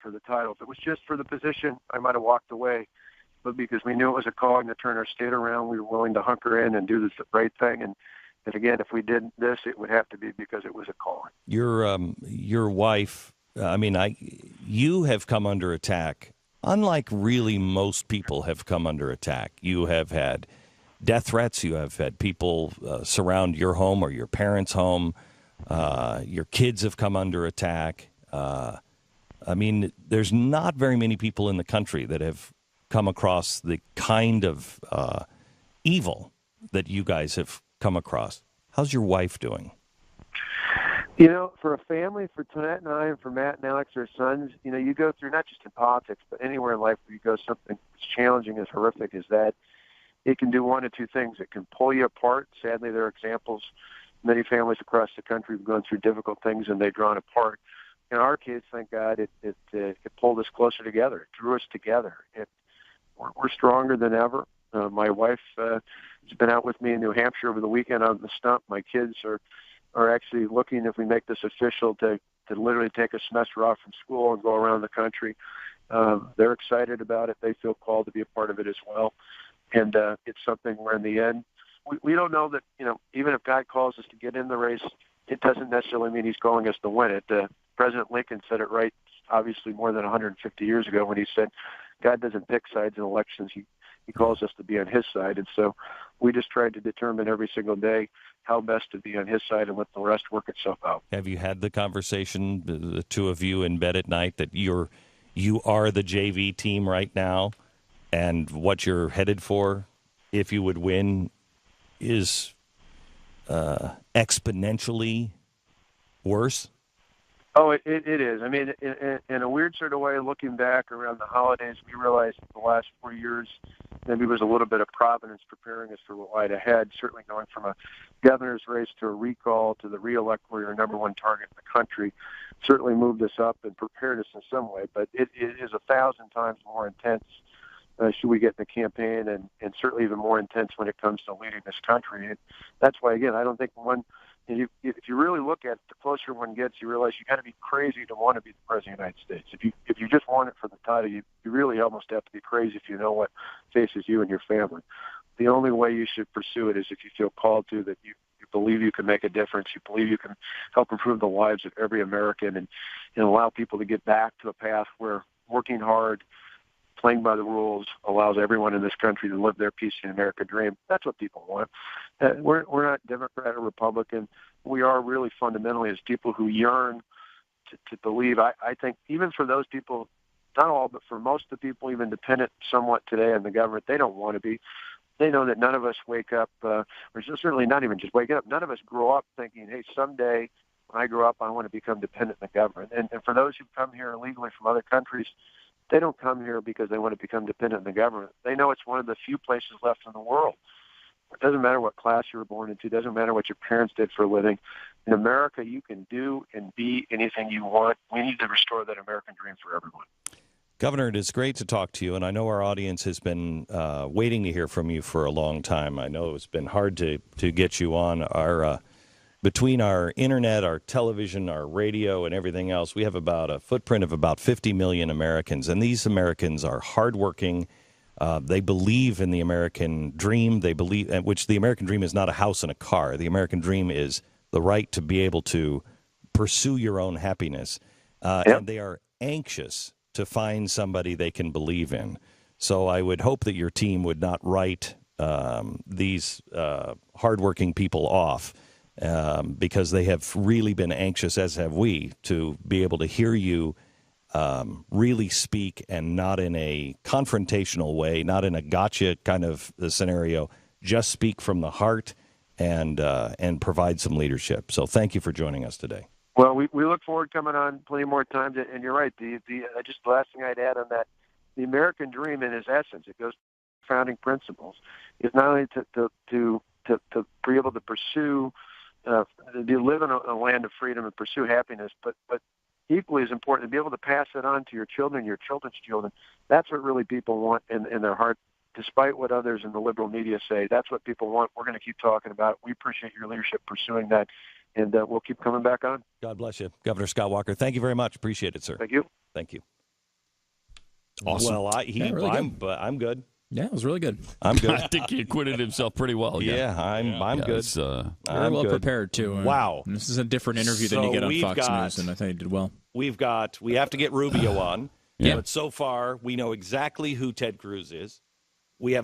for the title. If it was just for the position, I might have walked away. But because we knew it was a calling to turn our state around, we were willing to hunker in and do this the right thing. And again, if we did this, it would have to be because it was a calling. Your wife, you have come under attack, unlike really most people have come under attack. You have had death threats. You have had people surround your home or your parents' home. Your kids have come under attack. There's not very many people in the country that have come across the kind of evil that you guys have come across. How's your wife doing? For a family, for Tonette and I, and for Matt and Alex, our sons, you go through, not just in politics, but anywhere in life where you go something as challenging, as horrific as that, it can do one of two things. It can pull you apart. Sadly, there are examples. Many families across the country have gone through difficult things, and they've drawn apart. In our case, thank God, it pulled us closer together. It drew us together. We're stronger than ever. My wife has been out with me in New Hampshire over the weekend on the stump. My kids are actually looking, if we make this official, to literally take a semester off from school and go around the country. They're excited about it. They feel called to be a part of it as well. And it's something where in the end, we don't know that, even if God calls us to get in the race, it doesn't necessarily mean he's calling us to win it. President Lincoln said it right, obviously more than 150 years ago, when he said, God doesn't pick sides in elections. He calls us to be on his side. And so we just tried to determine every single day how best to be on his side and let the rest work itself out. Have you had the conversation, the two of you in bed at night, that you are the JV team right now, and what you're headed for, if you would win, is exponentially worse? Oh, it is. In a weird sort of way, looking back around the holidays, we realized the last 4 years maybe it was a little bit of providence preparing us for what lied ahead, certainly going from a governor's race to a recall to the re-elect where you're number one target in the country, certainly moved us up and prepared us in some way. But it is 1,000 times more intense should we get in the campaign, and certainly even more intense when it comes to leading this country. And that's why, again, I don't think if you really look at it, the closer one gets, you realize you got to be crazy to want to be the president of the United States. If you just want it for the title, you really almost have to be crazy if you know what faces you and your family. The only way you should pursue it is if you feel called to, that you believe you can make a difference, you believe you can help improve the lives of every American, and allow people to get back to a path where working hard, playing by the rules, allows everyone in this country to live their piece of the American dream. That's what people want. We're not Democrat or Republican. We are really fundamentally as people who yearn to believe. I think even for those people, not all, but for most of the people, even dependent somewhat today on the government, they don't want to be. They know that none of us wake up, or certainly not even just wake up, none of us grow up thinking, hey, someday when I grow up, I want to become dependent on the government. And for those who come here illegally from other countries, they don't come here because they want to become dependent on the government. They know it's one of the few places left in the world. It doesn't matter what class you were born into. It doesn't matter what your parents did for a living. In America, you can do and be anything you want. We need to restore that American dream for everyone. Governor, it is great to talk to you, and I know our audience has been waiting to hear from you for a long time. I know it's been hard to get you on. Between our internet, our television, our radio, and everything else, we have about a footprint of about 50 million Americans. And these Americans are hardworking. They believe in the American dream. They believe, which the American dream is not a house and a car. The American dream is the right to be able to pursue your own happiness. And they are anxious to find somebody they can believe in. So I would hope that your team would not write these hardworking people off. Because they have really been anxious, as have we, to be able to hear you really speak, and not in a confrontational way, not in a gotcha kind of scenario. Just speak from the heart and provide some leadership. So thank you for joining us today. Well, we look forward to coming on plenty more times. And you're right. Just the last thing I'd add on that, the American dream in its essence, it goes to founding principles, is not only to be able to pursue, to live in a land of freedom and pursue happiness, but equally as important, to be able to pass it on to your children, your children's children. That's what really people want in their heart, despite what others in the liberal media say. That's what people want. We're going to keep talking about it. We appreciate your leadership pursuing that, and we'll keep coming back on. God bless you. Governor Scott Walker, thank you very much. Appreciate it, sir. Thank you. Thank you. Awesome. Well, I'm good. Yeah, it was really good. I'm good. I think he acquitted himself pretty well. Yeah, I'm good. Very well prepared, too. Wow. This is a different interview than you get on Fox News, and I thought you did well. We have to get Rubio on. Yeah. But so far, we know exactly who Ted Cruz is. We have a